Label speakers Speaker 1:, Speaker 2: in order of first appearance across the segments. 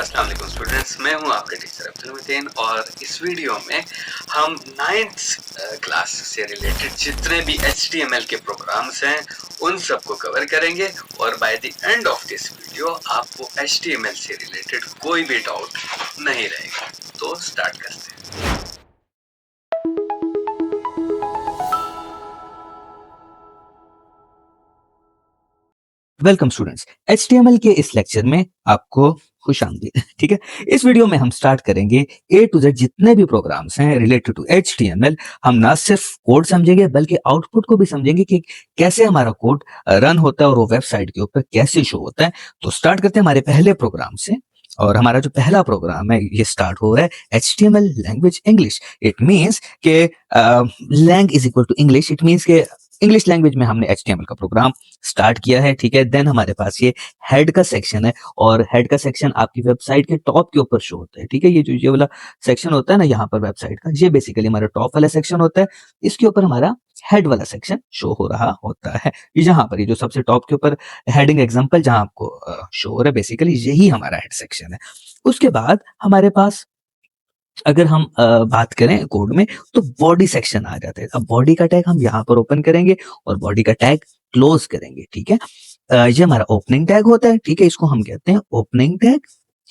Speaker 1: अस्सलाम वालेकुम स्टूडेंट्स, मैं हूं आपका टीचर अब्दुल मतीन और इस वीडियो में हम 9th क्लास से रिलेटेड जितने भी HTML के प्रोग्राम्स हैं उन सबको कवर करेंगे और by the end of this video आपको HTML से रिलेटेड कोई भी डाउट नहीं रहेगा। तो स्टार्ट करते हैं।
Speaker 2: वेलकम स्टूडेंट्स, HTML के इस लेक्चर में आपको खुशामदीद। ठीक है, इस वीडियो में हम स्टार्ट करेंगे A to Z जितने भी प्रोग्राम्स हैं रिलेटेड टू HTML। हम ना सिर्फ कोड समझेंगे बल्कि आउटपुट को भी समझेंगे कि कैसे हमारा कोड रन होता है और वो वेबसाइट के ऊपर कैसे शो होता है। तो स्टार्ट करते हैं हमारे पहले प्रोग्राम से। और हमारा जो पहला प्रोग्राम है ये स्टार्ट हो रहा है HTML language English. It means के lang is equal to English. It means के इंग्लिश लैंग्वेज में हमने HTML का प्रोग्राम स्टार्ट किया है। ठीक है, देन हमारे पास ये हेड का सेक्शन है और हेड का सेक्शन आपकी वेबसाइट के टॉप के ऊपर शो होता है। ठीक है, ये वाला सेक्शन होता है ना यहाँ पर वेबसाइट का, ये बेसिकली हमारा टॉप वाला सेक्शन होता है। इसके ऊपर हमारा हेड वाला सेक्शन शो हो रहा होता है। यहाँ पर ये जो सबसे टॉप के ऊपर हेडिंग एग्जांपल जहां आपको शो हो रहा है, बेसिकली यही हमारा हेड सेक्शन है। उसके बाद हमारे पास अगर हम बात करें कोड में तो बॉडी सेक्शन आ जाता है। अब बॉडी का टैग हम यहाँ पर ओपन करेंगे और बॉडी का टैग क्लोज करेंगे। ठीक है, ये हमारा ओपनिंग टैग होता है। ठीक है, इसको हम कहते हैं ओपनिंग टैग।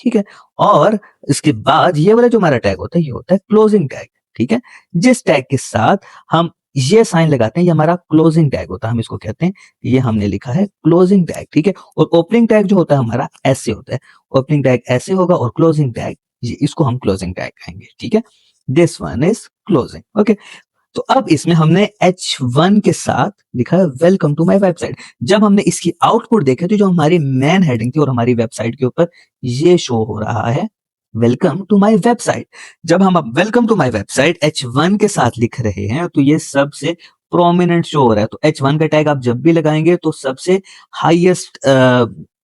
Speaker 2: ठीक है, और इसके बाद ये वाला जो हमारा टैग होता है ये होता है क्लोजिंग टैग। ठीक है, जिस टैग के साथ हम ये साइन लगाते हैं ये हमारा क्लोजिंग टैग होता है, हम इसको कहते हैं, ये हमने लिखा है क्लोजिंग टैग। ठीक है, और ओपनिंग टैग जो होता है हमारा ऐसे होता है, ओपनिंग टैग ऐसे होगा और क्लोजिंग टैग इसको हम क्लोजिंग टैग कहेंगे। ठीक है, this one is closing. Okay, तो अब इसमें हमने H1 के साथ लिखा है वेलकम टू माय वेबसाइट। जब हमने इसकी आउटपुट देखी तो जो हमारी मेन हेडिंग थी और हमारी वेबसाइट के ऊपर ये शो हो रहा है वेलकम टू माय वेबसाइट। जब हम अब welcome to my website H1 के साथ लिख रहे हैं तो ये सबसे प्रोमिनेंट शो हो रहा है। तो H1 का टैग आप जब भी लगाएंगे तो सबसे हाईएस्ट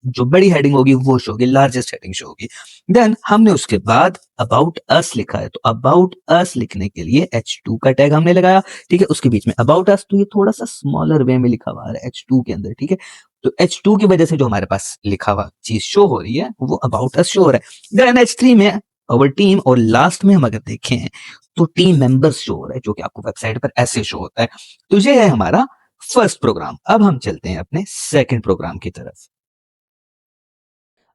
Speaker 2: जो बड़ी हेडिंग होगी वो शो होगी, लार्जेस्ट हेडिंग शो होगी। देन हमने उसके बाद अबाउट अस लिखा है, तो अबाउट अस लिखने के लिए H2 का टैग हमने लगाया। ठीक है, उसके बीच में अबाउट अस, तो ये थोड़ा सा स्मॉलर वे में लिखा हुआ है H2 के अंदर। ठीक है, तो H2 की वजह से जो हमारे पास लिखा हुआ चीज शो हो रही है वो अबाउट अस शो हो रहा है। देन H3 में अवर टीम, और लास्ट में हम अगर देखें तो टीम मेंबर्स शो हो रहा है जो कि आपको वेबसाइट पर ऐसे शो होता है। तो ये है हमारा फर्स्ट प्रोग्राम। अब हम चलते हैं अपने सेकंड प्रोग्राम की तरफ।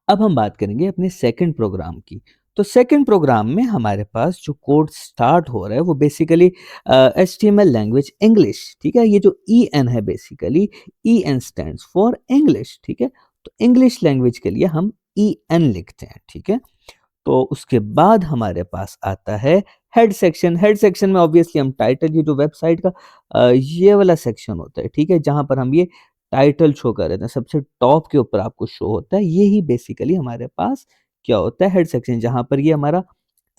Speaker 2: अब हम बात करेंगे अपने सेकंड प्रोग्राम की। तो सेकंड प्रोग्राम में हमारे पास जो कोड स्टार्ट हो रहा है वो बेसिकली HTML लैंग्वेज इंग्लिश। ठीक है, ये जो EN है basically EN stands for English. ठीक है, तो इंग्लिश लैंग्वेज के लिए हम EN लिखते हैं। ठीक है, तो उसके बाद हमारे पास आता है हेड सेक्शन। हेड सेक्शन में ऑब्वियसली हम टाइटल, ये जो वेबसाइट का ये वाला सेक्शन होता है। ठीक है, जहां पर हम ये टाइटल शो कर रहे थे, सबसे टॉप के ऊपर आपको शो होता है, ये ही बेसिकली हमारे पास क्या होता है हेड सेक्शन, जहां पर ये हमारा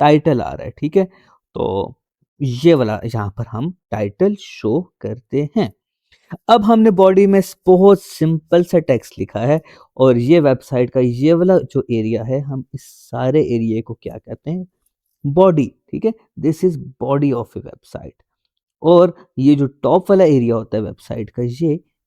Speaker 2: टाइटल आ रहा है। ठीक है, तो ये वाला यहाँ पर हम टाइटल शो करते हैं। अब हमने बॉडी में बहुत सिंपल सा टेक्स्ट लिखा है और ये वेबसाइट का ये वाला जो एरिया है, हम इस सारे एरिया को क्या कहते हैं, बॉडी। ठीक है, this is body of A website. और ये जो टॉप वाला एरिया होता है वेबसाइट का,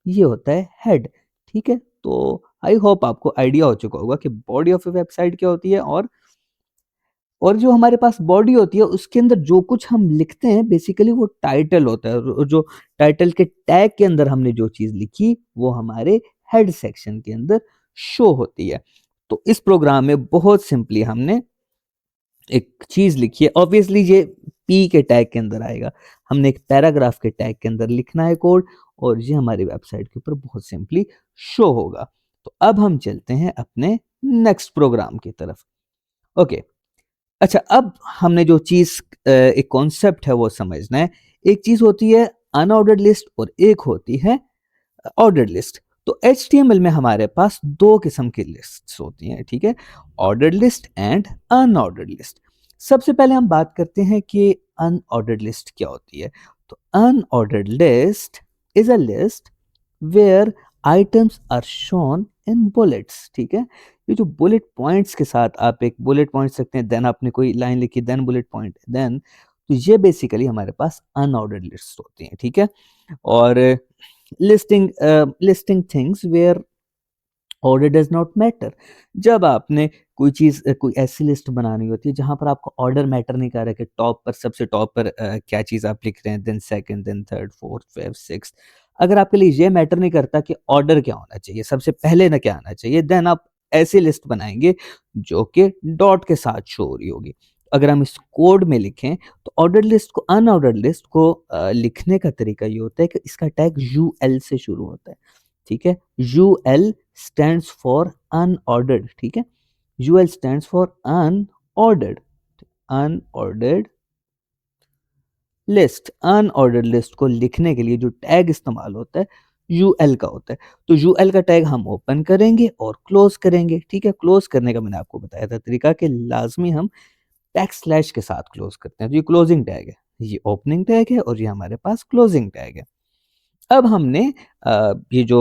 Speaker 2: ये होता है हेड। ठीक है, तो आई होप आपको आइडिया हो चुका होगा कि बॉडी ऑफ ए वेबसाइट क्या होती है। और जो हमारे पास बॉडी होती है उसके अंदर जो कुछ हम लिखते हैं बेसिकली वो टाइटल होता है, और जो टाइटल के टैग के अंदर हमने जो चीज लिखी वो हमारे हेड सेक्शन के अंदर शो होती है। तो इस प्रोग्राम में बहुत सिंपली हमने एक चीज लिखी है, ऑब्वियसली ये पी के टैग के अंदर आएगा। हमने एक पैराग्राफ के टैग के अंदर लिखना है कोड और ये हमारी वेबसाइट के ऊपर बहुत सिंपली शो होगा। तो अब हम चलते हैं अपने नेक्स्ट प्रोग्राम की तरफ। ओके, अच्छा, अब हमने जो चीज एक कॉन्सेप्ट है वो समझना है। एक चीज होती है अनऑर्डर्ड लिस्ट और एक होती है ऑर्डर्ड लिस्ट। तो HTML में हमारे पास दो किस्म की लिस्ट्स होती हैं। ठीक है, ordered list and unordered list. सबसे पहले हम बात करते हैं कि अनऑर्डर्ड लिस्ट क्या होती है। तो unordered list is a list where items are shown in bullets. ठीक है, ये जो बुलेट पॉइंट्स के साथ, आप एक बुलेट पॉइंट सकते हैं, देन आपने कोई लाइन लिखी, देन बुलेट पॉइंट, देन, तो ये बेसिकली हमारे पास अनऑर्डर्ड लिस्ट होती हैं। ठीक है, और listing things where order does not matter. जब आपने कोई चीज़ कोई ऐसी लिस्ट बनानी होती है जहाँ पर आपको ऑर्डर मैटर नहीं कर रहा है कि टॉप पर सबसे टॉप पर क्या चीज़ आप लिख रहे हैं, then second, then third, fourth, fifth, sixth. अगर आपके लिए ये मैटर नहीं करता कि ऑर्डर क्या होना चाहिए, सबसे पहले ना क्या आना चाहिए, देन आप ऐसी लिस्ट बनाएँगे जो कि डॉट के साथ शो हो रही होगी। अगर हम इस कोड में लिखें तो ऑर्डर्ड लिस्ट को अनऑर्डर्ड लिस्ट को लिखने का तरीका ये होता है कि इसका टैग यूएल से शुरू होता है, ठीक है? यूएल स्टैंड्स फॉर अनऑर्डर्ड, ठीक है? UL stands for unordered, unordered list. Unordered list को लिखने के लिए जो टैग इस्तेमाल होता है यूएल का होता है। तो यूएल का टैग हम ओपन करेंगे और क्लोज करेंगे, ठीक है? क्लोज करने का मैंने आपको बताया था तरीका कि लाजमी हम टैग स्लैश के साथ क्लोज करते हैं। तो ये क्लोजिंग टैग है, ये ओपनिंग टैग है और ये हमारे पास क्लोजिंग टैग है। अब हमने ये जो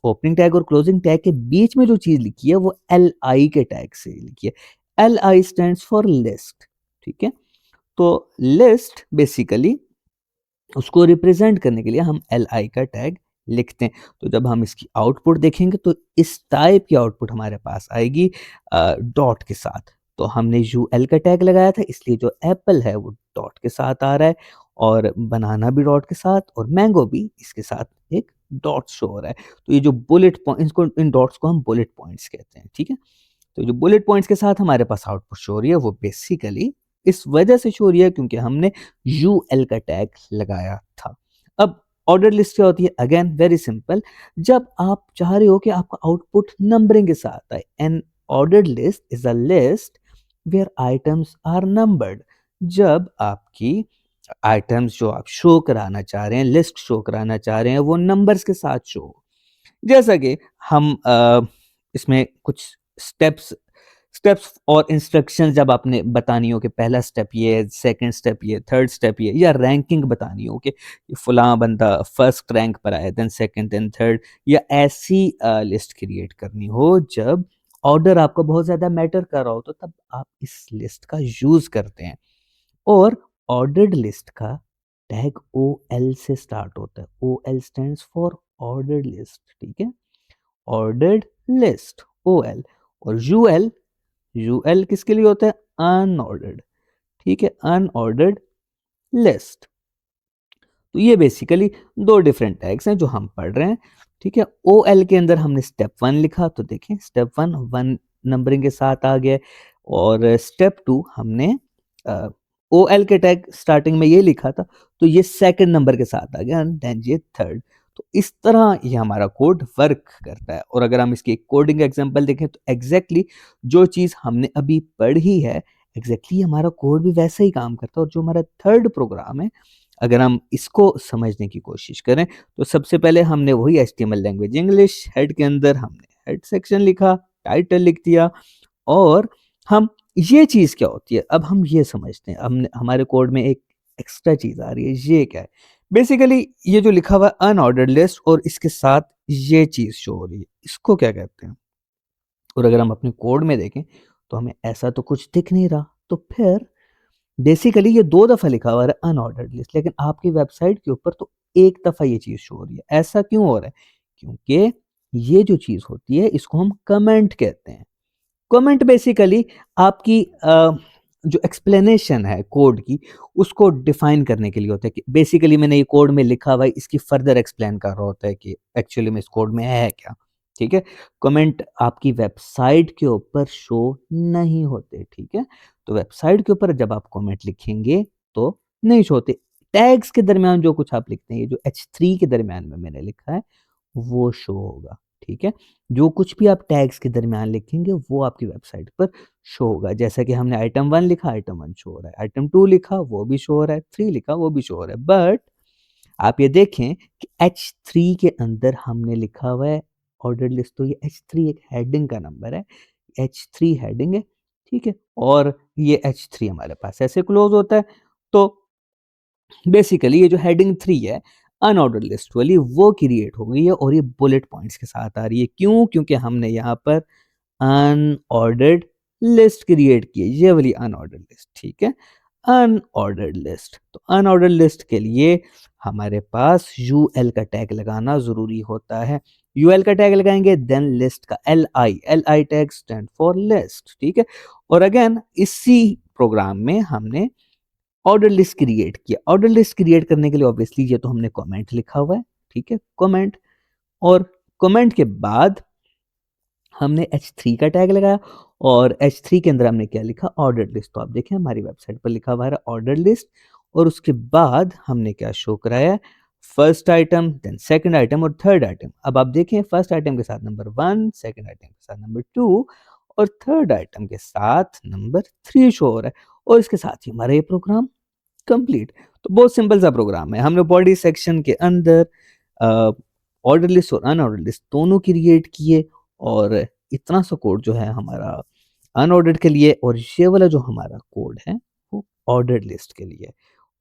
Speaker 2: ओपनिंग टैग और क्लोजिंग टैग के बीच में जो चीज़ लिखी है वो एल आई के टैग से लिखी है। L I stands for list, ठीक है? तो लिस्ट बेसिकली उसको रिप्रेजेंट करने के लिए हम एल आई का टैग लिखते हैं। तो जब हम इसकी आउटपुट देखेंगे तो इस टाइप की आउटपुट हमारे पास आएगी डॉट के साथ। तो हमने यू एल का टैग लगाया था इसलिए जो एप्पल है वो डॉट के साथ आ रहा है और बनाना भी डॉट के साथ और मैंगो भी इसके साथ एक डॉट शो हो रहा है। तो ये जो बुलेट पॉइंट इसको इन डॉट्स को हम बुलेट पॉइंट्स कहते हैं, ठीक है? तो जो बुलेट पॉइंट्स के साथ हमारे पास आउटपुट शो हो रही है वो बेसिकली इस वजह से शो हो रही है क्योंकि हमने यूएल का टैग लगाया था। अब ऑर्डर लिस्ट क्या होती है? Again very simple. जब आप चाह रहे हो कि आपका आउटपुट नंबरिंग के साथ आए, an ordered list is a list where items are numbered. जब आपकी आइटम्स जो आप शो कराना चाह रहे हैं, लिस्ट शो कराना चाह रहे हैं, वो नंबर्स के साथ शो हो। जैसा कि हम इसमें कुछ स्टेप्स स्टेप्स और इंस्ट्रक्शंस जब आपने बतानी हो कि पहला स्टेप ये है, सेकंड स्टेप ये, थर्ड स्टेप ये, या रैंकिंग बतानी हो कि फलां बंदा फर्स्ट रैंक पर आया, देन सेकंड, देन थर्ड, या ऐसी लिस्ट क्रिएट करनी हो जब ऑर्डर आपको बहुत ज़्यादा मैटर कर रहा हो तो तब आप इस लिस्ट का यूज़ करते हैं। और ऑर्डर्ड लिस्ट का टैग ओ एल से स्टार्ट होता है। O L stands for ordered list, ठीक है? Ordered list O L. और यूएल, यूएल किसके लिए होता है? अनऑर्डर्ड, ठीक है? Unordered list. तो ये बेसिकली दो डिफरेंट टैग्स हैं जो हम पढ़ रहे हैं, ठीक है? ओ एल के अंदर हमने स्टेप वन लिखा तो देखें स्टेप वन वन नंबरिंग के साथ आ गया और स्टेप टू हमने ओ एल के टैग स्टार्टिंग में ये लिखा था तो ये सेकंड नंबर के साथ आ गया, देन ये थर्ड। तो इस तरह ये हमारा कोड वर्क करता है। और अगर हम इसकी एक कोडिंग एग्जांपल देखें तो एग्जैक्टली जो चीज़ हमने अभी पढ़ी है एग्जैक्टली हमारा कोड भी वैसा ही काम करता है। और जो हमारा थर्ड प्रोग्राम है अगर हम इसको समझने की कोशिश करें तो सबसे पहले हमने वही एचटीएमएल लैंग्वेज इंग्लिश हेड के अंदर हमने हेड सेक्शन लिखा, टाइटल लिख दिया और हम ये चीज़ क्या होती है अब हम ये समझते हैं। हमने हमारे कोड में एक एक्स्ट्रा चीज़ आ रही है, ये क्या है? बेसिकली ये जो लिखा हुआ है अनऑर्डर्ड लिस्ट और इसके साथ ये चीज़ शो हो रही है, इसको क्या कहते हैं? और अगर हम अपने कोड में देखें तो हमें ऐसा तो कुछ दिख नहीं रहा। तो फिर बेसिकली ये 2 दफ़ा लिखा हुआ है अनऑर्डर्ड लिस्ट, लेकिन आपकी वेबसाइट के ऊपर तो 1 दफ़ा ये चीज़ शो हो रही है। ऐसा क्यों हो रहा है? क्योंकि ये जो चीज़ होती है इसको हम कमेंट कहते हैं। कमेंट बेसिकली आपकी जो एक्सप्लेनेशन है कोड की उसको डिफाइन करने के लिए होता है कि बेसिकली मैंने ये कोड में लिखा हुआ है इसकी फर्दर एक्सप्लेन कर रहा होता है कि एक्चुअली में इस कोड में है क्या, ठीक है? कमेंट आपकी वेबसाइट के ऊपर शो नहीं होते, ठीक है? तो वेबसाइट के ऊपर जब आप कमेंट लिखेंगे तो नहीं शो होते। टैग्स के दरमियान जो कुछ आप लिखते हैं, ये जो H3 के दरमियान में मैंने लिखा है वो शो होगा, ठीक है? जो कुछ भी आप टैग्स के दरमियान लिखेंगे वो आपकी वेबसाइट पर शो होगा। जैसा कि हमने आइटम 1 लिखा, आइटम 1 शो हो रहा है, आइटम 2 लिखा वो भी शो हो रहा है, 3 लिखा वो भी शो हो रहा है। बट आप ये देखें कि H3 के अंदर हमने लिखा हुआ है ऑर्डर्ड लिस्ट। तो ये H3 एक हेडिंग का नंबर है, H3 हेडिंग है, ठीक है? और ये H3 हमारे पास ऐसे क्लोज होता है। तो बेसिकली ये जो हेडिंग 3 है अनऑर्डर्ड लिस्ट वाली वो क्रिएट हो गई है और ये बुलेट पॉइंट्स के साथ आ रही है। क्यों? क्योंकि हमने यहाँ पर अनऑर्डर्ड लिस्ट क्रिएट की है, ये वाली अनऑर्डर्ड लिस्ट, ठीक है? Unordered list. तो अनऑर्डर्ड लिस्ट के लिए हमारे पास यूएल का टैग लगाना ज़रूरी होता है। यूएल का टैग लगाएंगे, देन लिस्ट का L I tag stand for list, ठीक है। और अगेन इसी प्रोग्राम में हमने ऑर्डर लिस्ट क्रिएट किया। ऑर्डर लिस्ट क्रिएट करने के लिए ऑब्वियसली ये तो हमने कमेंट लिखा हुआ है, ठीक है, कमेंट। और कमेंट के बाद हमने H3 का टैग लगाया और H3 के अंदर हमने क्या लिखा, ऑर्डर लिस्ट। तो आप देखें हमारी वेबसाइट पर लिखा हुआ है ऑर्डर लिस्ट। और उसके बाद हमने क्या शो कराया, first item, then second item और थर्ड आइटम। अब आप देखें फर्स्ट आइटम के साथ नंबर 1, सेकंड आइटम के साथ नंबर 2 और थर्ड आइटम के साथ नंबर 3 शो हो रहा है। और इसके साथ ही हमारा ये प्रोग्राम कंप्लीट। तो बहुत सिंपल सा प्रोग्राम है। हमने बॉडी सेक्शन के अंदर ऑर्डर लिस्ट और अनऑर्डर लिस्ट दोनों क्रिएट किए और इतना सा कोड जो है हमारा अनऑर्डर्ड के लिए, और ये वाला जो हमारा कोड है वो ऑर्डर्ड लिस्ट के लिए।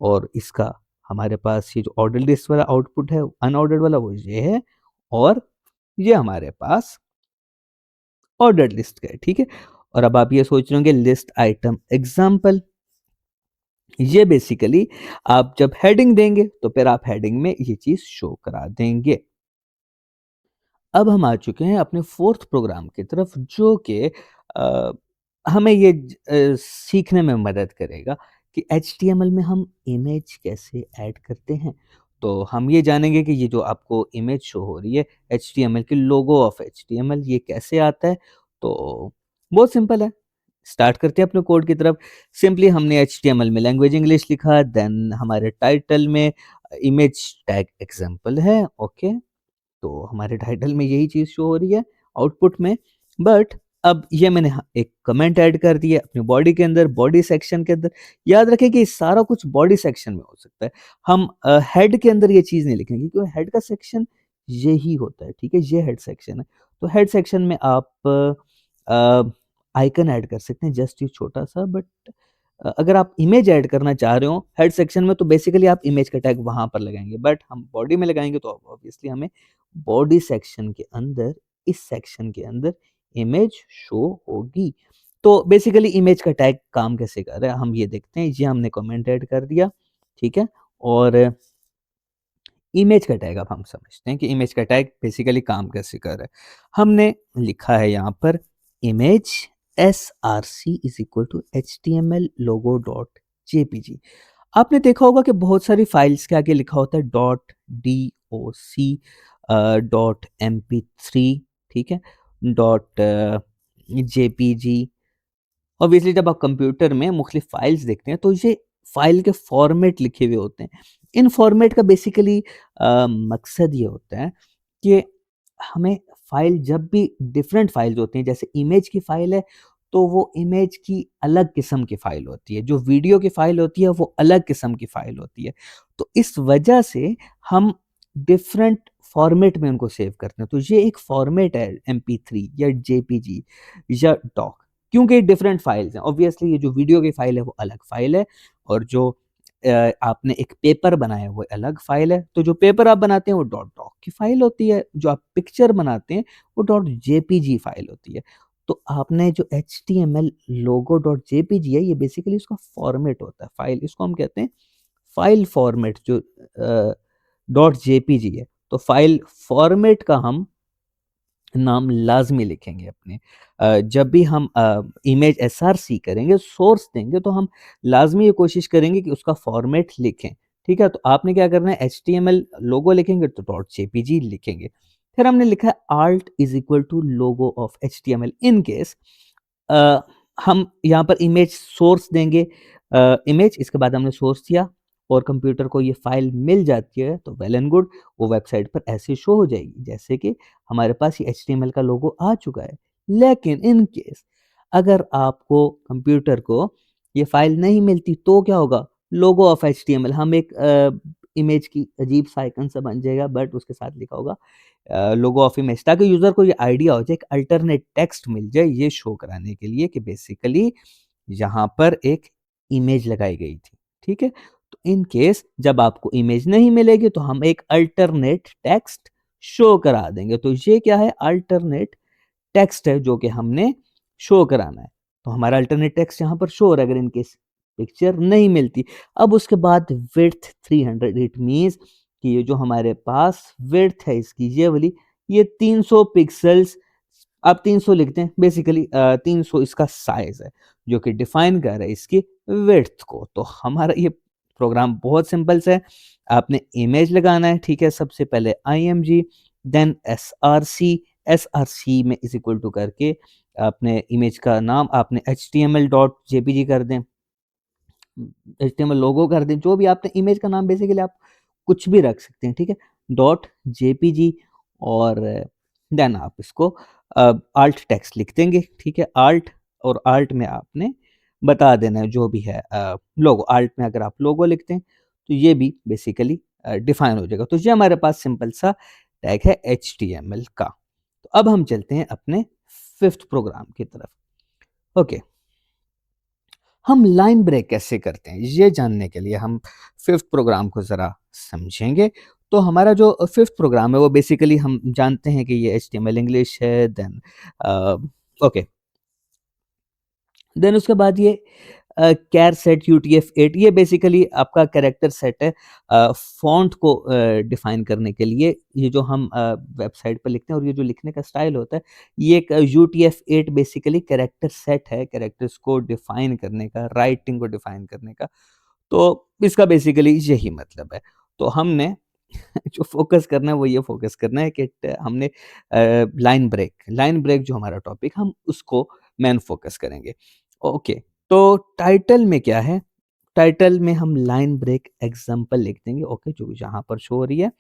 Speaker 2: और इसका हमारे पास ये जो ऑर्डर लिस्ट वाला आउटपुट है अनऑर्डर्ड वाला वो ये है, और ये हमारे पास ऑर्डर्ड लिस्ट का है, ठीक है। और अब आप ये सोच रहे होंगे लिस्ट आइटम एग्जाम्पल, ये बेसिकली आप जब हेडिंग देंगे तो फिर आप हेडिंग में ये चीज शो करा देंगे। अब हम आ चुके हैं अपने फोर्थ प्रोग्राम की तरफ, जो कि हमें ये सीखने में मदद करेगा कि HTML में हम इमेज कैसे ऐड करते हैं। तो हम ये जानेंगे कि ये जो आपको इमेज शो हो रही है HTML की, लोगो ऑफ HTML, ये कैसे आता है। तो बहुत सिंपल है, स्टार्ट करते हैं अपने कोड की तरफ। सिंपली हमने HTML में लैंग्वेज इंग्लिश लिखा, देन हमारे टाइटल में इमेज टैग एग्जाम्पल है, ओके। तो हमारे टाइटल में यही चीज शो हो रही है आउटपुट में। बट अब ये मैंने एक कमेंट ऐड कर दिया अपनी बॉडी के अंदर, बॉडी सेक्शन के अंदर। याद रखें कि सारा कुछ बॉडी सेक्शन में हो सकता है, हम हेड के अंदर ये चीज नहीं लिखेंगे क्योंकि हेड का सेक्शन यही होता है, ठीक है, ये हेड सेक्शन है। तो हेड सेक्शन में आप आइकन ऐड कर सकते हैं, जस्ट ये छोटा सा। बट अगर आप इमेज ऐड करना चाह रहे हो हेड सेक्शन में तो बेसिकली आप इमेज का टैग वहां पर लगाएंगे। बट हम बॉडी में लगाएंगे तो ऑब्वियसली हमें बॉडी सेक्शन के अंदर, इस सेक्शन के अंदर इमेज शो होगी। तो बेसिकली इमेज का टैग काम कैसे कर रहा है हम ये देखते हैं। ये हमने कमेंट ऐड कर दिया, ठीक है। और इमेज का टैग अब हम समझते हैं कि इमेज का टैग बेसिकली काम कैसे कर रहा है। हमने लिखा है यहाँ पर image src is equal to HTML logo dot JPG. आपने देखा होगा कि बहुत सारी फाइल्स के आगे लिखा होता है डॉट DOC, डॉट MP3, ठीक है, डॉट JPG। ऑब्वियसली जब आप कंप्यूटर में मुख्तलिफ फाइल्स देखते हैं तो ये फाइल के फॉर्मेट लिखे हुए होते हैं। इन फॉर्मेट का बेसिकली मकसद ये होता है कि हमें फाइल जब भी डिफरेंट फाइल्स होती हैं, जैसे इमेज की फाइल है तो वो इमेज की अलग किस्म की फाइल होती है, जो वीडियो की फाइल होती है वो अलग किस्म की फाइल होती है। तो इस वजह से हम डिफरेंट फॉर्मेट में उनको सेव करते हैं। तो ये एक फॉर्मेट है MP3 या JPG या डॉक, क्योंकि डिफरेंट फाइल्स हैं। ऑब्वियसली ये जो वीडियो की फाइल है वो अलग फाइल है, और जो आपने एक पेपर बनाया है वो अलग फाइल है। तो जो पेपर आप बनाते हैं वो डॉट डॉक की फाइल होती है, जो आप पिक्चर बनाते हैं वो डॉट JPG फाइल होती है। तो आपने जो HTML लोगो डॉट JPG है ये बेसिकली इसका फॉर्मेट होता है फाइल, इसको हम कहते हैं फाइल फॉर्मेट। जो डॉट JPG है तो फाइल फॉर्मेट का हम नाम लाज़मी लिखेंगे अपने। जब भी हम इमेज SRC करेंगे, सोर्स देंगे, तो हम लाज़मी ये कोशिश करेंगे कि उसका फॉर्मेट लिखें, ठीक है? तो आपने क्या करना है, HTML लोगो लिखेंगे तो डॉट JPG लिखेंगे। फिर हमने लिखा है alt is equal to logo of HTML in case हम यहाँ पर इमेज सोर्स देंगे, इमेज, इसके बाद हमने सोर्स दिया और कंप्यूटर को ये फाइल मिल जाती है तो वेल एंड गुड, वो वेबसाइट पर ऐसे शो हो जाएगी जैसे कि हमारे पास ये HTML का लोगो आ चुका है। लेकिन इन केस अगर आपको कंप्यूटर को ये फाइल नहीं मिलती तो क्या होगा, लोगो ऑफ HTML हम एक इमेज की अजीब सा आइकन सा बन जाएगा, बट उसके साथ लिखा होगा लोगो ऑफ इमेज, ताकि यूजर को ये आइडिया हो जाए, एक अल्टरनेट टेक्स्ट मिल जाए ये शो कराने के लिए कि बेसिकली यहाँ पर एक इमेज लगाई गई थी, ठीक है। तो इन केस जब आपको इमेज नहीं मिलेगी तो हम एक अल्टरनेट टेक्स्ट शो करा देंगे। तो ये क्या है, अल्टरनेट टेक्स्ट है जो कि हमने शो कराना है। तो हमारा अल्टरनेट टेक्स्ट यहाँ पर शो हो रहा है अगर इनकेस पिक्चर नहीं मिलती। अब उसके बाद विड्थ 300, इट मींस कि ये जो हमारे पास विड्थ है इसकी ये वाली, ये 300 पिक्सेल्स, आप 300 लिखते हैं बेसिकली, 300 इसका साइज है जो कि डिफाइन कर रहा है इसकी विड्थ को। तो हमारा ये प्रोग्राम बहुत सिंपल सा है। आपने इमेज लगाना है, ठीक है। सबसे पहले img, देन src, src में इज इक्वल टू करके आपने इमेज का नाम आपने html.jpg कर दें, HTML लोगो कर दें, जो भी आपने इमेज का नाम बेसिकली आप कुछ भी रख सकते हैं, ठीक है। डॉट जेपीजी, और देन आप इसको आल्ट टेक्स्ट लिख देंगे, ठीक है। आल्ट, और आल्ट में आपने बता देना है जो भी है लोगो। आल्ट में अगर आप लोगो लिखते हैं तो ये भी बेसिकली डिफाइन हो जाएगा। तो ये हमारे पास सिंपल सा टैग है HTML का। तो अब हम चलते हैं अपने फिफ्थ प्रोग्राम की तरफ। ओके, हम लाइन ब्रेक कैसे करते हैं ये जानने के लिए हम फिफ्थ प्रोग्राम को ज़रा समझेंगे। तो हमारा जो फिफ्थ प्रोग्राम है वो बेसिकली हम जानते हैं कि ये HTML इंग्लिश है। देन ओके, देन उसके बाद ये कैर सेट UTF-8, ये बेसिकली आपका कैरेक्टर सेट है फॉन्ट को डिफाइन करने के लिए। ये जो हम वेबसाइट पर लिखते हैं और ये जो लिखने का स्टाइल होता है, ये एक UTF-8 बेसिकली कैरेक्टर सेट है, कैरेक्टर्स को डिफाइन करने का, राइटिंग को डिफाइन करने का। तो इसका बेसिकली यही मतलब है। तो हमने जो फ़ोकस करना है वो ये फ़ोकस करना है कि हमने लाइन ब्रेक जो हमारा टॉपिक, हम उसको मेन फ़ोकस करेंगे। ओके, तो टाइटल में क्या है? टाइटल में हम लाइन ब्रेक एग्ज़ाम्पल लिख देंगे, ओके, जो यहाँ पर शो हो रही है।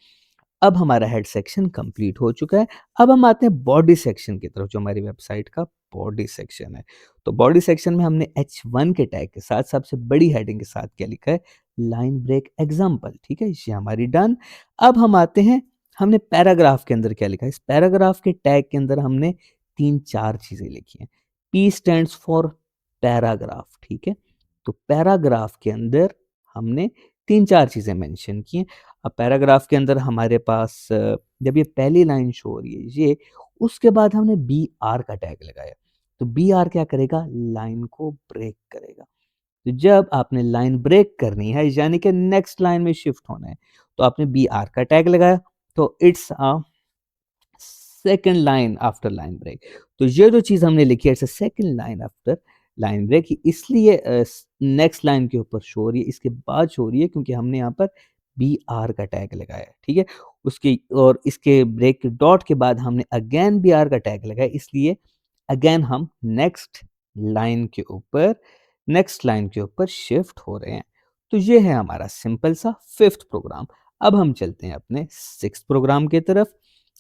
Speaker 2: अब हमारा हेड सेक्शन कंप्लीट हो चुका है। अब हम आते हैं बॉडी सेक्शन की तरफ, जो हमारी वेबसाइट का बॉडी सेक्शन है। तो बॉडी सेक्शन में हमने H1 के टैग के साथ सबसे बड़ी हेडिंग के साथ क्या लिखा है? लाइन ब्रेक एग्जाम्पल, ठीक है, ये हमारी डन। अब हम आते हैं, हमने पैराग्राफ के अंदर क्या लिखा है? इस पैराग्राफ के टैग के अंदर हमने 3-4 चीज़ें लिखी हैं। P स्टैंड्स फॉर पैराग्राफ, ठीक है? तो पैराग्राफ के अंदर हमने 3-4 चीज़ें मेंशन की हैं। अब पैराग्राफ के अंदर हमारे पास जब ये पहली लाइन शो हो रही है ये, उसके बाद हमने बी आर का टैग लगाया। तो बी आर क्या करेगा? लाइन को ब्रेक करेगा। तो जब आपने लाइन ब्रेक करनी है यानी कि नेक्स्ट लाइन में शिफ्ट होना है, तो आपने बी आर का टैग लगाया। तो it's a second line after line break. तो ये जो चीज़ हमने लिखी है, it's a second line after line break, इसलिए नेक्स्ट लाइन के ऊपर शो हो रही है, इसके बाद शो हो रही है क्योंकि हमने यहाँ पर बी आर का टैग लगाया है, ठीक है। उसकी और इसके ब्रेक के डॉट के बाद हमने अगेन बी आर का टैग लगाया, इसलिए अगेन हम नेक्स्ट लाइन के ऊपर शिफ्ट हो रहे हैं। तो ये है हमारा सिंपल सा फिफ्थ प्रोग्राम। अब हम चलते हैं अपने सिक्स्थ प्रोग्राम की तरफ।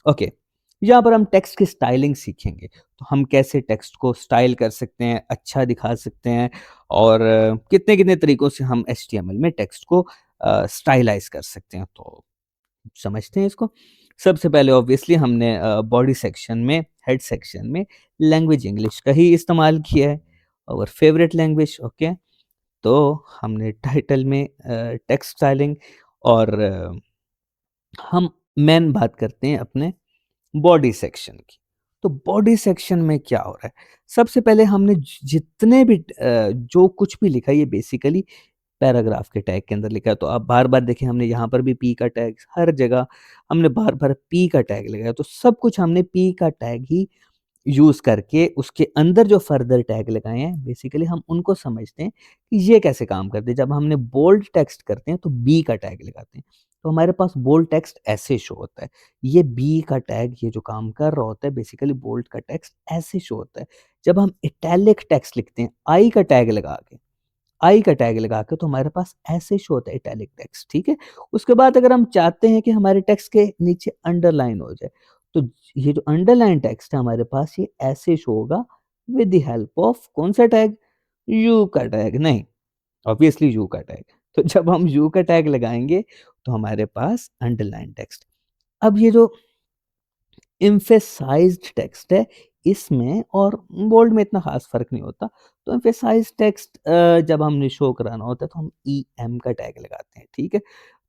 Speaker 2: ओके, यहाँ पर हम टेक्स्ट की स्टाइलिंग सीखेंगे। तो हम कैसे टेक्स्ट को स्टाइल कर सकते हैं, अच्छा दिखा सकते हैं, और कितने-कितने तरीकों से हम HTML में टेक्स्ट को स्टाइलाइज़ कर सकते हैं। तो समझते हैं इसको। सबसे पहले ऑब्वियसली हमने बॉडी सेक्शन में, हेड सेक्शन में लैंग्वेज इंग्लिश का ही इस्तेमाल किया है, और फेवरेट लैंग्वेज, ओके। तो हमने टाइटल में टेक्स्ट स्टाइलिंग, और हम मेन बात करते हैं अपने बॉडी सेक्शन की। तो बॉडी सेक्शन में क्या हो रहा है? सबसे पहले हमने जितने भी जो कुछ भी लिखा है ये बेसिकली पैराग्राफ के टैग के अंदर लिखा है। तो आप बार-बार देखें, हमने यहाँ पर भी पी का टैग, हर जगह हमने बार-बार पी का टैग लगाया। तो सब कुछ हमने पी का टैग ही यूज़ करके उसके अंदर जो फर्दर टैग लगाए हैं, बेसिकली हम उनको समझते हैं कि ये कैसे काम करते हैं। जब हमने बोल्ड टेक्स्ट करते हैं तो बी का टैग लगाते हैं। तो हमारे पास बोल्ड टेक्स्ट ऐसे शो होता है। ये बी का टैग ये जो काम कर रहा होता है, बेसिकली बोल्ड का टेक्स्ट ऐसे शो होता है। जब हम इटैलिक टेक्स्ट लिखते हैं, आई का टैग लगा के, तो हमारे पास ऐसे शो होता है इटैलिक टेक्स्ट, ठीक है। उसके बाद अगर हम चाहते हैं कि हमारे टेक्स्ट के नीचे अंडरलाइन हो जाए, तो ये जो अंडरलाइन टेक्स्ट है हमारे पास, ये ऐसे शो होगा विद द हेल्प ऑफ कौन सा टैग? यू का टैग, नहीं, ऑब्वियसली यू का टैग। तो जब हम यू का टैग लगाएंगे तो हमारे पास अंडरलाइन टेक्स्ट। अब ये जो एम्फेसाइज्ड टेक्स्ट है, इसमें और बोल्ड में इतना खास फ़र्क नहीं होता। तो एम्फेसाइज्ड टेक्स्ट जब हमने शो कराना होता है तो हम EM का टैग लगाते हैं, ठीक है?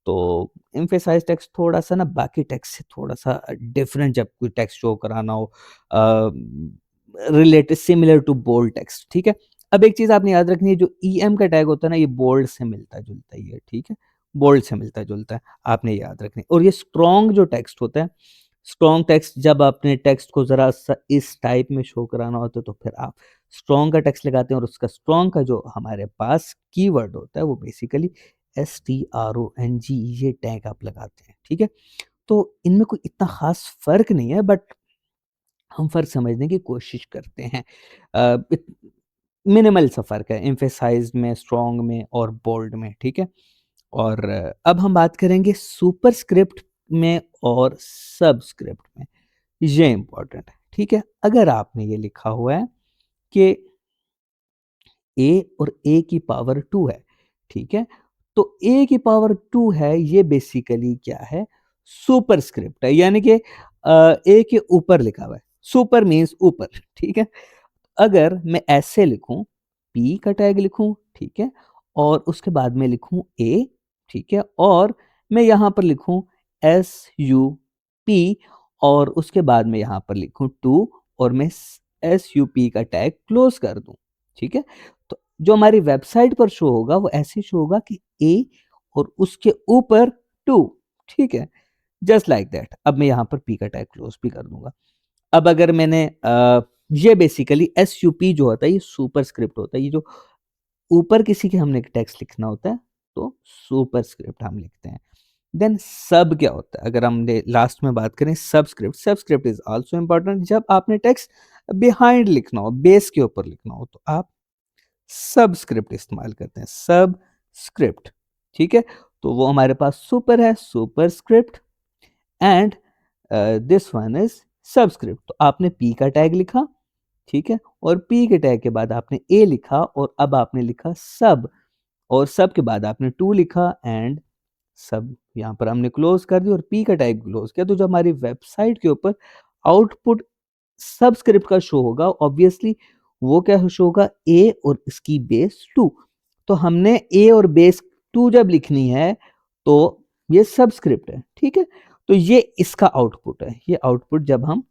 Speaker 2: तो एम्फेसाइज्ड टेक्स्ट थोड़ा-सा ना बाकी टेक्स्ट से थोड़ा-सा डिफरेंट, जब कोई टेक्स्ट शो कराना हो related similar to bold text, ठीक है? अब एक चीज़ आपने याद रखनी है, जो EM का टैग होता है ना, ये बोल्ड से मिलता-जुलता ही है, ठीक है? बोल्ड से मिलता-जुलता है, आपने याद रखनी है। और ये स्ट्रॉन्ग जो टेक्स्ट होता है, स्ट्रॉन्ग टेक्स्ट, जब आपने टेक्स्ट को ज़रा सा इस टाइप में शो कराना होता है तो फिर आप स्ट्रॉन्ग का टेक्स्ट लगाते हैं और उसका स्ट्रॉन्ग का जो हमारे पास कीवर्ड होता है वो बेसिकली STRONG, ये टैग आप लगाते हैं, ठीक है? तो इनमें कोई इतना ख़ास फ़र्क नहीं है, बट हम फ़र्क समझने की कोशिश करते हैं। इत मिनिमल सा फ़र्क है एम्फसाइज़ में, स्ट्रॉन्ग में और बोल्ड में, ठीक है? और अब हम बात करेंगे सुपरस्क्रिप्ट में और सबस्क्रिप्ट में। ये इम्पोर्टेंट है, ठीक है? अगर आपने ये लिखा हुआ है कि a और a की पावर 2 है, ठीक है? तो a की पावर 2 है, ये बेसिकली क्या है? सुपरस्क्रिप्ट है, यानी कि a के ऊपर लिखा हुआ है। सुपर मीन्स ऊपर, ठीक है? अगर मैं ऐसे लिखूं, p का टैग लिखूं, ठीक है? और उसके बाद में लिखूं a, ठीक है? और मैं यहाँ पर लिखूं SUP और उसके बाद में यहाँ पर लिखूं 2 और मैं SUP का टैग क्लोज कर दूं, ठीक है? तो जो हमारी वेबसाइट पर शो होगा वो ऐसे शो होगा कि a और उसके ऊपर 2, ठीक है? Just like that. अब मैं यहाँ पर p का टैग क्लोज भी कर दूंगा। अब अगर मैंने ये बेसिकली SUP जो होता है ये सुपरस्क्रिप्ट होता है। ये जो ऊपर किसी के हमने टेक्स्ट लिखना होता है तो सुपरस्क्रिप्ट हम लिखते हैं। देन सब क्या होता है? अगर हमने लास्ट में बात करें subscript, subscript is also important. जब आपने टेक्स्ट बिहाइंड लिखना हो, बेस के ऊपर लिखना हो, तो आप सबस्क्रिप्ट इस्तेमाल करते हैं, सबस्क्रिप्ट, ठीक है? तो वो हमारे पास सुपर है, superscript, and this one is subscript. तो आपने p का टैग लिखा, ठीक है? और p के टैग के बाद आपने a लिखा और अब आपने लिखा सब, और सब के बाद आपने 2 लिखा एंड सब यहाँ पर हमने क्लोज कर दी और p का टैग क्लोज किया। तो जो हमारी वेबसाइट के ऊपर आउटपुट सबस्क्रिप्ट का शो होगा, ऑब्वियसली वो क्या शो होगा? a और इसकी बेस 2। तो हमने a और बेस 2 जब लिखनी है तो ये सबस्क्रिप्ट है, ठीक है? तो ये इसका आउटपुट है। ये आउटपुट जब हम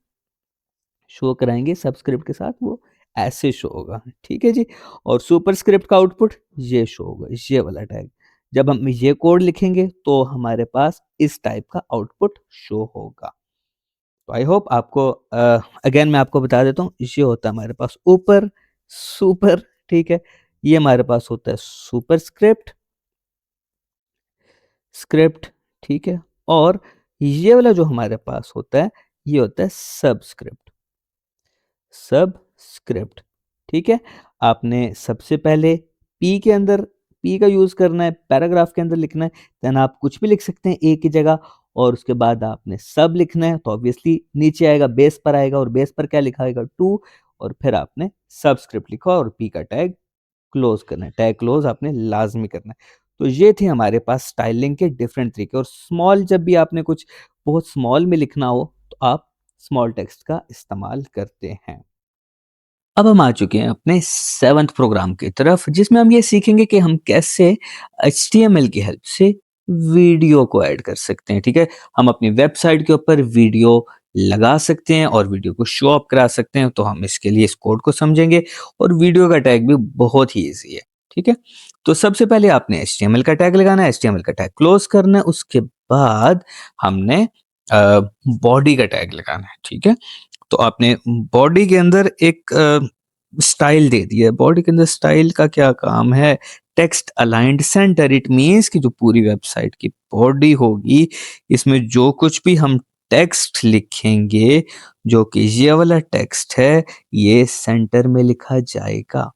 Speaker 2: शो कराएंगे सबस्क्रिप्ट के साथ वो ऐसे शो होगा, ठीक है जी? और सुपरस्क्रिप्ट का आउटपुट ये शो होगा, ये वाला टैग। जब हम ये कोड लिखेंगे तो हमारे पास इस टाइप का आउटपुट शो होगा। तो आई होप आपको अगेन मैं आपको बता देता हूँ, ये होता है हमारे पास ऊपर सुपर, ठीक है? ये हमारे पास होता है सुपरस्क्रिप्ट, स्क्रिप्ट, ठीक है? और ये वाला जो हमारे पास होता है ये होता है सबस्क्रिप्ट, सबस्क्रिप्ट, ठीक है? आपने सबसे पहले पी के अंदर पी का यूज करना है, पैराग्राफ के अंदर लिखना है, देन आप कुछ भी लिख सकते हैं ए की जगह, और उसके बाद आपने सब लिखना है तो ऑब्वियसली नीचे आएगा, बेस पर आएगा, और बेस पर क्या लिखा आएगा? 2, और फिर आपने सबस्क्रिप्ट लिखा और पी का टैग क्लोज करना है, टैग क्लोज आपने लाजमी करना है। तो ये थे हमारे पास स्टाइलिंग के डिफरेंट तरीके। और स्मॉल, जब भी आपने कुछ बहुत स्मॉल में लिखना हो तो आप स्मॉल टेक्स्ट का इस्तेमाल करते हैं। अब हम आ चुके हैं अपने 7th प्रोग्राम की तरफ, जिसमें हम ये सीखेंगे कि हम कैसे HTML की हेल्प से वीडियो को ऐड कर सकते हैं, ठीक है? हम अपनी वेबसाइट के ऊपर वीडियो लगा सकते हैं और वीडियो को शो अप करा सकते हैं। तो हम इसके लिए इस कोड को समझेंगे और वीडियो का टैग भी बहुत ही ईजी है, ठीक है? तो सबसे पहले आपने HTML का टैग लगाना है, HTML का टैग क्लोज करना है, उसके बाद हमने बॉडी का टैग लगाना है, ठीक है? तो आपने बॉडी के अंदर एक स्टाइल दे दिया है। बॉडी के अंदर स्टाइल का क्या काम है? Text aligned centre. It means कि जो पूरी वेबसाइट की बॉडी होगी, इसमें जो कुछ भी हम टेक्स्ट लिखेंगे, जो कि ये वाला टेक्स्ट है, ये सेंटर में लिखा जाएगा।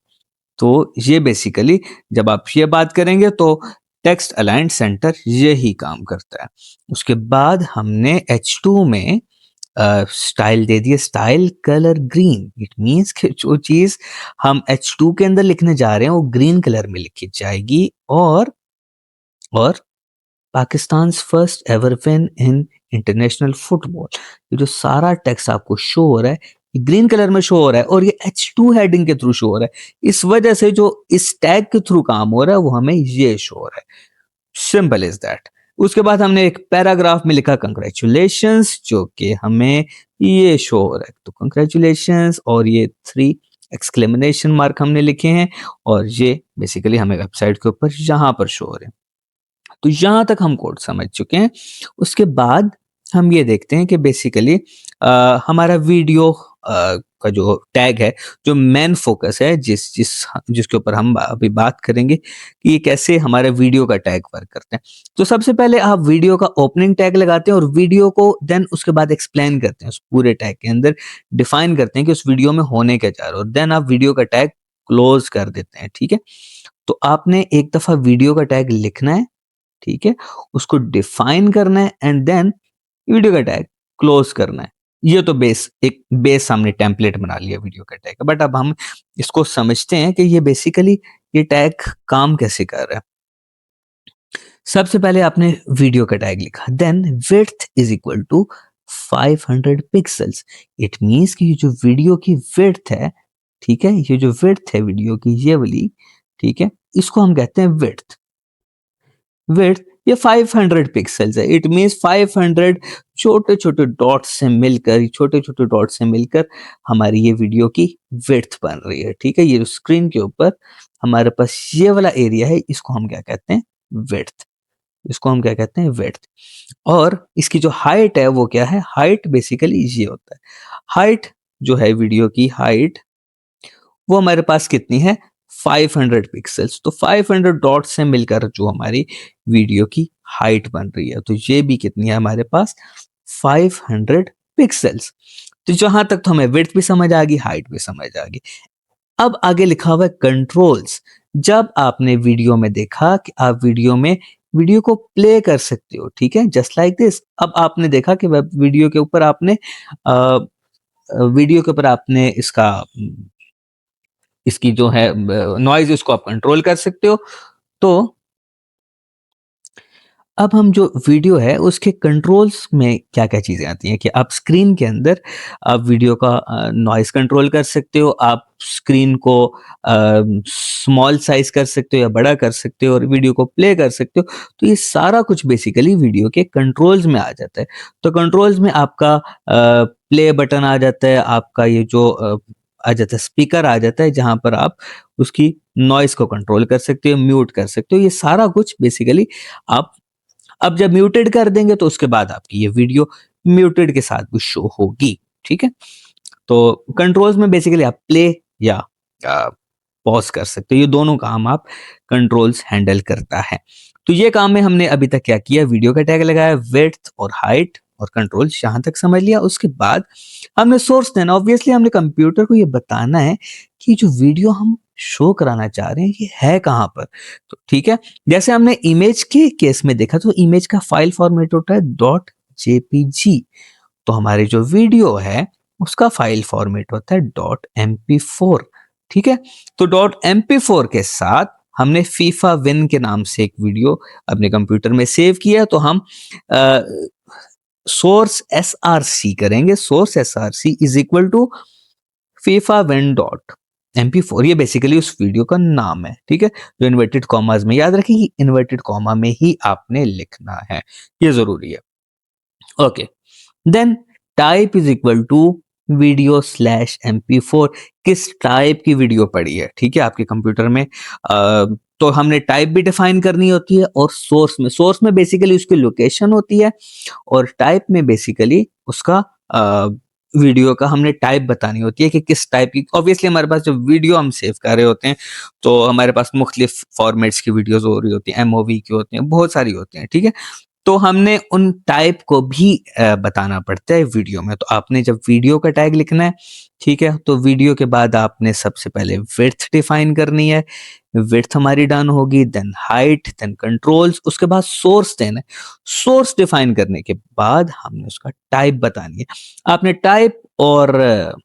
Speaker 2: तो ये बेसिकली जब आप ये बात करेंगे तो टेक्स्ट अलाइंड सेंटर यही काम करता है। उसके बाद हमने H2 में स्टाइल दे दिए, style colour green. It means कि जो चीज हम H2 के अंदर लिखने जा रहे हैं वो ग्रीन कलर में लिखी जाएगी। और Pakistan first ever win in international football, ये जो सारा टेक्स्ट आपको शो हो रहा है ये ग्रीन कलर में शो हो रहा है और ये H2 हेडिंग के थ्रू शो हो रहा है। इस वजह से जो इस टैग के थ्रू काम हो रहा है वो हमें ये शो हो रहा है। Simple is that. उसके बाद हमने एक पैराग्राफ में लिखा कंग्रेचुलेशंस, जो कि हमें ये शो हो रहा है। तो कंग्रेचुलेशंस और ये 3 एक्सक्लेमेशन मार्क हमने लिखे हैं और ये बेसिकली हमें वेबसाइट के ऊपर यहाँ पर शो हो रहे हैं। तो यहाँ तक हम कोड समझ चुके हैं। उसके बाद हम ये देखते हैं कि बेसिकली हमारा वीडियो का जो टैग है, जो मेन फोकस है, जिसके ऊपर हम अभी बात करेंगे कि ये कैसे हमारे वीडियो का टैग वर्क करते हैं। तो सबसे पहले आप वीडियो का ओपनिंग टैग लगाते हैं और वीडियो को देन उसके बाद एक्सप्लेन करते हैं, उस पूरे टैग के अंदर डिफाइन करते हैं कि उस वीडियो में होने क्या जा रहा है, और देन आप वीडियो का टैग क्लोज कर देते हैं, ठीक है? तो आपने एक दफा वीडियो का टैग लिखना है, ठीक है? उसको डिफाइन करना है एंड देन वीडियो का टैग क्लोज करना है। ये तो एक बेस हमने टेम्पलेट बना लिया वीडियो का टैग का। बट अब हम इसको समझते हैं कि ये बेसिकली ये टैग काम कैसे कर रहा है। सबसे पहले आपने वीडियो का टैग लिखा, then width is equal to 500 pixels. It means कि ये जो वीडियो की विड्थ है, ठीक है, ये जो विड्थ है वीडियो की, ये वाली, ठीक है, इसको हम कहते हैं विड्थ। विड्थ ये 500 पिक्सल्स है। इट मींस 500 छोटे छोटे डॉट्स से मिलकर, छोटे छोटे डॉट से मिलकर हमारी ये वीडियो की विड्थ बन रही है, ठीक है? ये जो स्क्रीन के ऊपर हमारे पास ये वाला एरिया है, इसको हम क्या कहते हैं? विड्थ। इसको हम क्या कहते हैं? विड्थ। और इसकी जो हाइट है वो क्या है? हाइट बेसिकली ये होता है। हाइट जो है वीडियो की हाइट, वो हमारे पास कितनी है? 500 पिक्सल्स। तो 500 डॉट से मिलकर जो हमारी वीडियो की हाइट बन रही है, तो ये भी कितनी है हमारे पास? 500 पिक्सल्स। तो जहां तक तो हमें विड्थ भी समझ आ गई, हाइट भी समझ आ गई। अब आगे लिखा हुआ है कंट्रोल्स। जब आपने वीडियो में देखा कि आप वीडियो को प्ले कर सकते हो, ठीक है, जस्ट लाइक दिस। अब आपने देखा कि वेब वीडियो के ऊपर आपने इसका इसकी जो है नॉइज़, उसको आप कंट्रोल कर सकते हो। तो अब हम जो वीडियो है उसके कंट्रोल्स में क्या-क्या चीज़ें आती हैं कि आप स्क्रीन के अंदर आप वीडियो का नॉइज़ कंट्रोल कर सकते हो, आप स्क्रीन को स्मॉल साइज़ कर सकते हो या बड़ा कर सकते हो और वीडियो को प्ले कर सकते हो। तो ये सारा कुछ बेसिकली वीडियो के कंट्रोल्स में आ जाता है। तो कंट्रोल्स में आपका प्ले बटन आ जाता है, आपका ये जो आ जाता है, स्पीकर आ जाता है, जहाँ पर आप उसकी नॉइज़ को कंट्रोल कर सकते हो, म्यूट कर सकते हो। ये सारा कुछ बेसिकली आप अब जब म्यूटेड कर देंगे तो उसके बाद आपकी ये वीडियो म्यूटेड के साथ भी शो होगी, ठीक है? तो कंट्रोल्स में बेसिकली आप प्ले या पॉज कर सकते हो, ये दोनों काम आप कंट्रोल्स हैंडल करता है। तो ये काम में हमने अभी तक क्या किया? वीडियो का टैग लगाया, विड्थ और हाइट और कंट्रोल्स यहाँ तक समझ लिया। उसके बाद हमने सोर्स देना, ऑब्वियसली हमने कंप्यूटर को ये बताना है कि जो वीडियो हम शो कराना चाह रहे हैं ये है कहाँ पर। तो ठीक है, जैसे हमने इमेज के केस में देखा, तो इमेज का फाइल फॉर्मेट होता है डॉट जेपीजी। तो हमारी जो वीडियो है उसका फाइल फॉर्मेट होता है डॉट MP4, ठीक है? तो डॉट MP4 के साथ हमने फीफा विन के नाम से एक वीडियो अपने कंप्यूटर में सेव किया। तो हम सोर्स SRC करेंगे। Source SRC is equal to FIFA win dot MP4। ये बेसिकली उस वीडियो का नाम है, ठीक है? जो इन्वर्टेड कॉमास में, याद रखिए इन्वर्टेड कॉमा में ही आपने लिखना है, ये जरूरी है। Okay, then type is equal to video slash MP4। किस टाइप की वीडियो पड़ी है, ठीक है, आपके कंप्यूटर में? तो हमने टाइप भी डिफाइन करनी होती है, और सोर्स में बेसिकली उसकी लोकेशन होती है, और टाइप में बेसिकली उसका वीडियो का हमने टाइप बतानी होती है कि किस टाइप की। ऑब्वियसली हमारे पास जब वीडियो हम सेव कर रहे होते हैं तो हमारे पास मुख्तलिफ फॉर्मेट्स की वीडियोस हो रही होती हैं, MOV की होती हैं, बहुत सारी होती हैं, ठीक है? तो हमने उन टाइप को भी बताना पड़ता है वीडियो में। तो आपने जब वीडियो का टैग लिखना है, ठीक है, तो वीडियो के बाद आपने सबसे पहले विड्थ डिफाइन करनी है। विड्थ हमारी डन होगी, देन हाइट, देन कंट्रोल्स, उसके बाद सोर्स देना है। सोर्स डिफाइन करने के बाद हमने उसका टाइप बतानी है। आपने टाइप और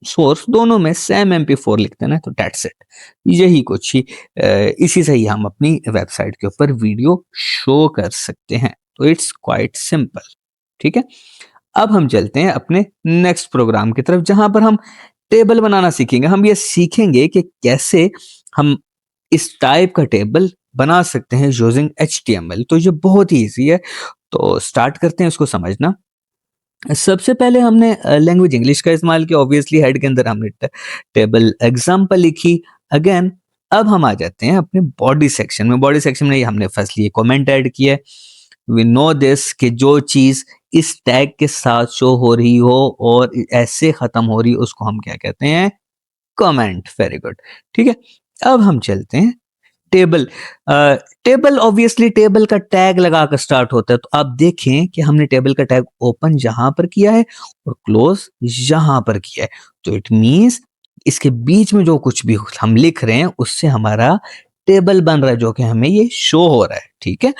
Speaker 2: सोर्स दोनों में सेम MP4 लिख देना है, तो दैट्स इट। यही कुछ ही इसी से ही हम अपनी वेबसाइट के ऊपर वीडियो शो कर सकते हैं। तो इट्स क्वाइट सिंपल, ठीक है? अब हम चलते हैं अपने नेक्स्ट प्रोग्राम की तरफ, जहां पर हम टेबल बनाना सीखेंगे। हम ये सीखेंगे कि कैसे हम इस टाइप का टेबल बना सकते हैं यूजिंग HTML। तो ये बहुत ही ईजी है, तो स्टार्ट करते हैं इसको समझना। सबसे पहले हमने लैंग्वेज इंग्लिश का इस्तेमाल किया। ऑब्वियसली हेड के अंदर हमने टेबल एग्जाम्पल लिखी। अगेन अब हम आ जाते हैं अपने बॉडी सेक्शन में। बॉडी सेक्शन में हमने फर्स्टली ये कमेंट ऐड किया है, वी नो दिस कि जो चीज इस टैग के साथ शो हो रही हो और ऐसे खत्म हो रही हो, उसको हम क्या कहते हैं? कमेंट। Very good. ठीक है, अब हम चलते हैं टेबल। टेबल ऑब्वियसली टेबल का टैग लगाकर स्टार्ट होता है, तो आप देखें कि हमने टेबल का टैग ओपन जहां पर किया है और क्लोज यहां पर किया है, तो इट मींस इसके बीच में जो कुछ भी हम लिख रहे हैं उससे हमारा टेबल बन रहा है, जो कि हमें ये शो हो रहा है। ठीक है,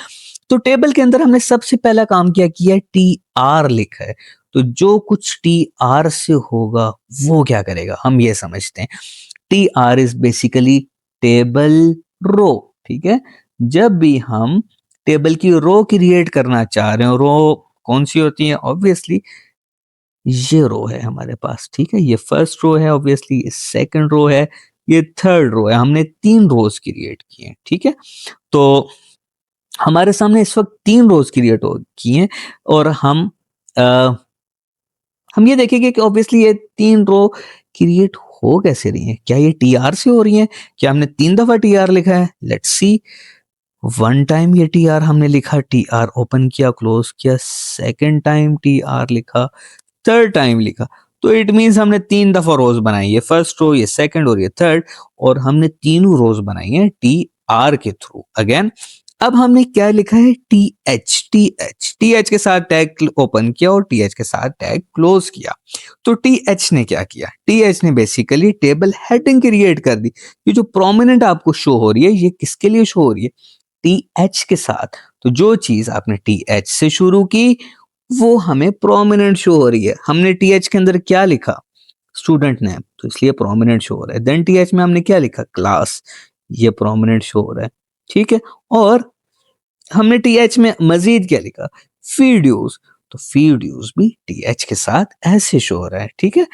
Speaker 2: तो टेबल के अंदर हमने सबसे पहला काम क्या किया है? टी आर लिखा है, तो जो कुछ टी आर से होगा वो क्या करेगा, हम ये समझते हैं। T R is basically table row. ठीक है, जब भी हम टेबल की रो क्रिएट करना चाह रहे हो, रो कौन सी होती है? ऑब्वियसली ये रो है हमारे पास। ठीक है, ये फर्स्ट रो है, ऑब्वियसली ये सेकंड रो है, ये थर्ड रो है। हमने 3 रोज क्रिएट किए हैं। ठीक है, तो हमारे सामने इस वक्त 3 रोज क्रिएट हो की हैं और हम ये देखेंगे कि ऑब्वियसली ये 3 रो क्रिएट हो कैसे रही हैं? क्या ये टीआर से हो रही हैं? क्या हमने 3 दफा टीआर लिखा है? Let's see. वन टाइम ये टीआर हमने लिखा, टीआर ओपन किया, क्लोज किया, सेकंड टाइम टीआर लिखा, थर्ड टाइम लिखा, तो इट मींस हमने 3 दफा रोज बनाई है, फर्स्ट रो, ये सेकंड और ये थर्ड, और हमने तीनों रोज बनाई है टी आर के थ्रू। अगेन अब हमने क्या लिखा है? T H. T H, T H के साथ टैग ओपन किया और टी एच के साथ टैग क्लोज किया। तो टी एच ने क्या किया? टी एच ने बेसिकली टेबल हेडिंग क्रिएट कर दी। ये जो प्रोमिनेंट आपको शो हो रही है, ये किसके लिए शो हो रही है? टी एच के साथ। तो जो चीज आपने टी एच से शुरू की वो हमें प्रोमिनेंट शो हो रही है। हमने टीएच के अंदर क्या लिखा? स्टूडेंट नेम, तो इसलिए प्रोमिनेंट शो हो रहा है। देन टीएच में हमने क्या लिखा? क्लास, ये प्रोमिनेंट शो हो रहा है। ठीक है, और हमने टीएच में मजीद क्या लिखा? वीडियोस, तो वीडियोस भी टीएच के साथ ऐसे शो हो रहा है। ठीक है,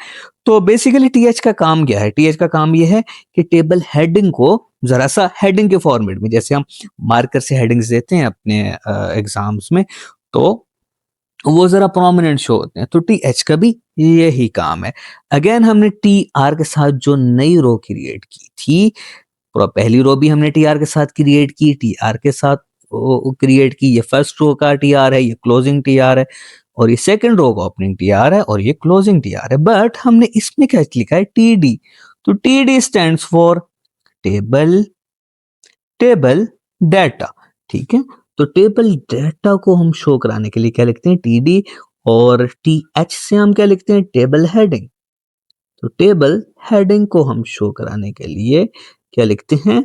Speaker 2: तो बेसिकली टीएच का काम क्या है? टीएच का काम ये है कि टेबल हेडिंग को जरा सा हेडिंग के फॉर्मेट में, जैसे हम मार्कर से हेडिंग्स देते हैं अपने एग्जाम्स में, तो वो जरा प्रोमिनेंट शो होते हैं। तो टी एच का भी यही काम है। अगेन हमने टी आर के साथ जो नई रो क्रिएट की थी, पूरा पहली रो भी हमने टी आर के साथ क्रिएट की, टी आर के साथ क्रिएट की। ये फर्स्ट रो का टी आर है, ये क्लोजिंग टी आर है, और ये सेकंड रो का ओपनिंग टी आर है, और ये क्लोजिंग टी आर है। बट हमने इसमें क्या लिखा है? T D. तो T D stand for table table data. ठीक है, तो टेबल डाटा को हम शो कराने के लिए क्या लिखते हैं? टीडी, और टी एच से हम क्या लिखते हैं? Table heading. तो टेबल हेडिंग को हम शो कराने के लिए क्या लिखते हैं?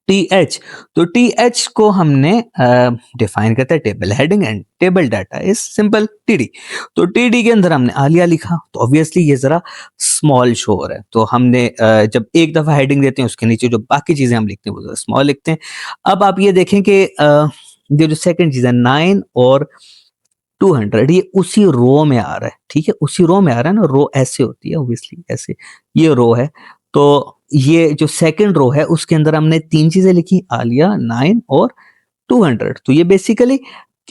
Speaker 2: T H. तो टी एच को हमने डिफाइन करता है table heading, and table data is simple TD. तो टीडी के अंदर हमने आलिया लिखा, तो ऑब्वियसली ये जरा स्मॉल शो हो रहा है, तो हमने जब एक दफा हेडिंग देते हैं उसके नीचे जो बाकी चीजें हम लिखते हैं वो जरा स्मॉल लिखते हैं। अब आप ये देखें कि ये जो सेकंड चीज है 9 और 200, ये उसी रो में आ रहा है। ठीक है, उसी रो में आ रहा है ना, रो ऐसे होती है ऑब्वियसली, ऐसे ये रो है। तो ये जो सेकंड रो है उसके अंदर हमने 3 चीजें लिखी, आलिया, 9 और 200। तो ये बेसिकली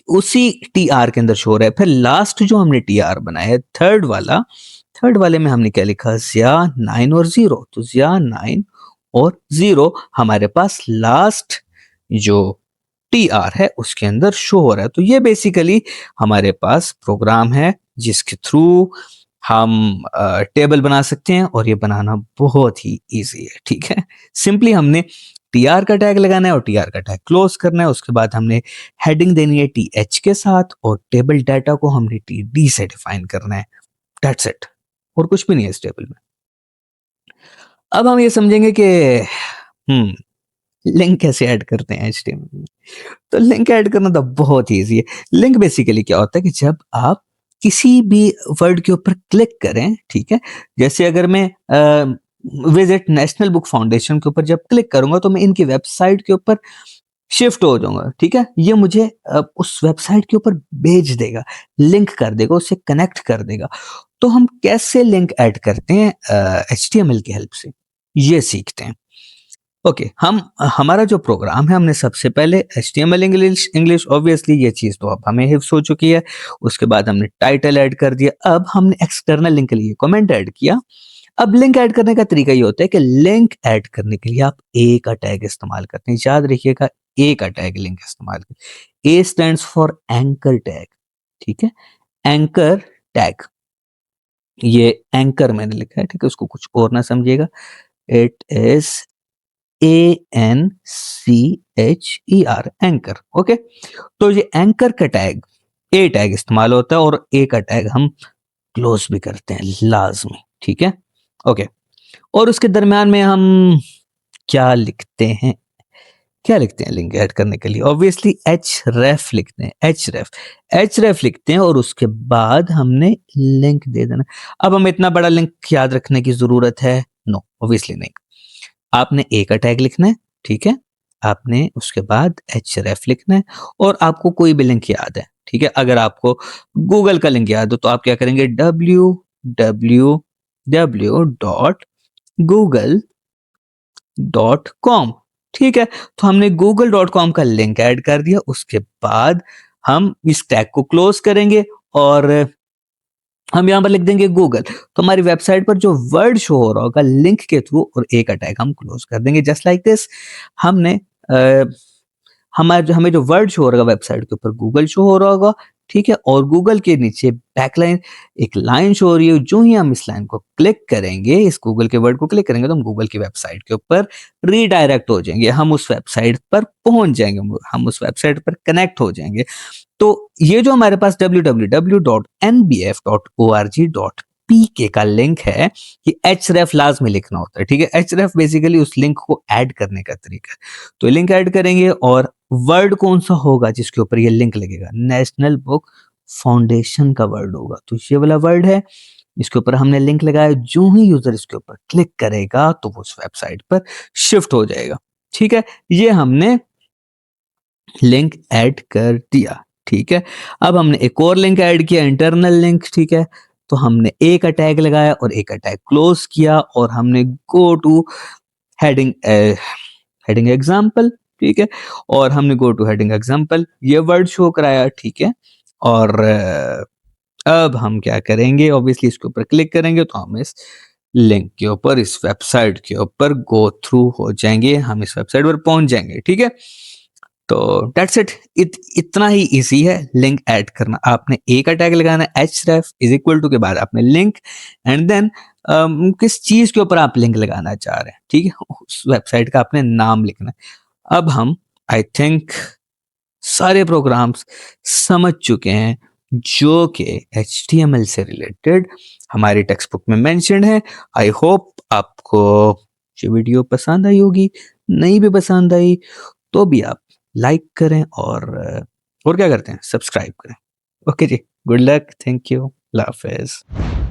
Speaker 2: उसी टी आर के अंदर शो हो रहा है। फिर लास्ट जो हमने टी आर बनाया है थर्ड वाला, थर्ड वाले में हमने क्या लिखा? जिया, 9 और 0। तो जिया, 9 और 0 हमारे पास लास्ट जो टी आर है उसके अंदर शो हो रहा है। तो ये बेसिकली हमारे पास प्रोग्राम है जिसके थ्रू हम टेबल बना सकते हैं, और ये बनाना बहुत ही इजी है। ठीक है, सिंपली हमने टी आर का टैग लगाना है और टी आर का टैग क्लोज करना है। उसके बाद हमने हेडिंग देनी है टी एच के साथ, और टेबल डाटा को हमने टी डी से डिफाइन करना है। दैट्स इट, और कुछ भी नहीं है इस टेबल में। अब हम ये समझेंगे कि हम्म लिंक कैसे ऐड करते हैं एचटीएमएल में। तो लिंक ऐड करना तो बहुत ही ईजी है। लिंक बेसिकली क्या होता है कि जब आप किसी भी वर्ड के ऊपर क्लिक करें, ठीक है, जैसे अगर मैं विजिट नेशनल बुक फाउंडेशन के ऊपर जब क्लिक करूंगा तो मैं इनकी वेबसाइट के ऊपर शिफ्ट हो जाऊंगा। ठीक है, ये मुझे उस वेबसाइट के ऊपर भेज देगा, लिंक कर देगा, उससे कनेक्ट कर देगा। तो हम कैसे लिंक ऐड करते हैं एचटीएमएल की हेल्प से, ये सीखते हैं। ओके, हम हमारा जो प्रोग्राम है, हमने सबसे पहले HTML इंग्लिश ऑब्वियसली ये चीज तो अब हमें हिफ्स हो चुकी है। उसके बाद हमने टाइटल ऐड कर दिया। अब हमने एक्सटर्नल लिंक के लिए कमेंट ऐड किया। अब लिंक ऐड करने का तरीका ये होता है कि लिंक ऐड करने के लिए आप ए का टैग इस्तेमाल करते हैं। याद रखिएगा, ए का टैग लिंक इस्तेमाल करें। ए स्टैंड्स फॉर एंकर टैग। ठीक है। एंकर टैग, ये एंकर मैंने लिखा है, ठीक है, उसको कुछ और ना समझिएगा। It is ANCHER, anchor. Okay, तो ये एंकर का टैग, ए टैग इस्तेमाल होता है और ए का टैग हम क्लोज भी करते हैं लाजमी, ठीक है। ओके, और उसके दरमियान में हम क्या लिखते हैं, क्या लिखते हैं लिंक ऐड करने के लिए? ऑब्वियसली href लिखते हैं, href लिखते हैं और उसके बाद हमने लिंक दे देना। अब हमें इतना बड़ा लिंक याद रखने की जरूरत है? नो, ऑब्वियसली नहीं। आपने ए का टैग लिखना है, ठीक है, आपने उसके बाद href लिखना है और आपको कोई भी लिंक याद है, ठीक है। अगर आपको गूगल का लिंक याद हो तो आप क्या करेंगे, www.google.com, ठीक है। तो हमने google.com का लिंक ऐड कर दिया, उसके बाद हम इस टैग को क्लोज करेंगे और हम यहाँ पर लिख देंगे गूगल, तो हमारी वेबसाइट पर जो वर्ड शो हो रहा होगा लिंक के थ्रू और ए का टैग हम क्लोज कर देंगे, जस्ट लाइक दिस। हमने हमें जो वर्ड शो हो रहा होगा वेबसाइट के ऊपर गूगल शो हो रहा होगा, ठीक है, और गूगल के नीचे बैकलाइन एक लाइन शो हो रही है, जो ही हम इस लाइन को क्लिक करेंगे, इस गूगल के वर्ड को क्लिक करेंगे, तो हम गूगल की वेबसाइट के ऊपर रीडायरेक्ट हो जाएंगे, हम उस वेबसाइट पर पहुंच जाएंगे, हम उस वेबसाइट पर कनेक्ट हो जाएंगे। तो ये जो हमारे पास www.nbf.org.pk का लिंक है, ये href लाजमी लिखना होता है, ठीक है। href बेसिकली उस लिंक को ऐड करने का तरीका है। तो लिंक ऐड करेंगे और वर्ड कौन सा होगा जिसके ऊपर ये लिंक लगेगा, नेशनल बुक फाउंडेशन का वर्ड होगा, तो ये वाला वर्ड है, इसके ऊपर हमने लिंक लगाया, जो ही यूजर इसके ऊपर क्लिक करेगा तो वो उस वेबसाइट पर शिफ्ट हो जाएगा, ठीक है। ये हमने लिंक ऐड कर दिया, ठीक है। अब हमने एक और लिंक ऐड किया, इंटरनल लिंक, ठीक है। तो हमने ए का टैग लगाया और ए का टैग क्लोज किया और हमने go two heading heading example, ठीक है, और हमने गो टू हेडिंग एग्जाम्पल ये वर्ड शो कराया, ठीक है। और अब हम क्या करेंगे, ऑब्वियसली इसके ऊपर क्लिक करेंगे तो हम इस लिंक के ऊपर, इस वेबसाइट के ऊपर गो थ्रू हो जाएंगे, हम इस वेबसाइट पर पहुंच जाएंगे, ठीक है। तो दैट्स इट, इतना ही इजी है लिंक ऐड करना। आपने ए का टैग लगाना है, href इज इक्वल टू के बाद आपने लिंक, एंड देन किस चीज के ऊपर आप लिंक लगाना चाह रहे हैं, ठीक है, उस वेबसाइट का आपने नाम लिखना है। अब हम आई थिंक सारे प्रोग्राम्स समझ चुके हैं जो कि HTML से रिलेटेड हमारी टेक्स्ट बुक में मेंशन्ड है। आई होप आपको ये वीडियो पसंद आई होगी, नहीं भी पसंद आई तो भी आप लाइक करें और क्या करते हैं, सब्सक्राइब करें। ओके जी, गुड लक, थैंक यू, अल्लाह हाफिज।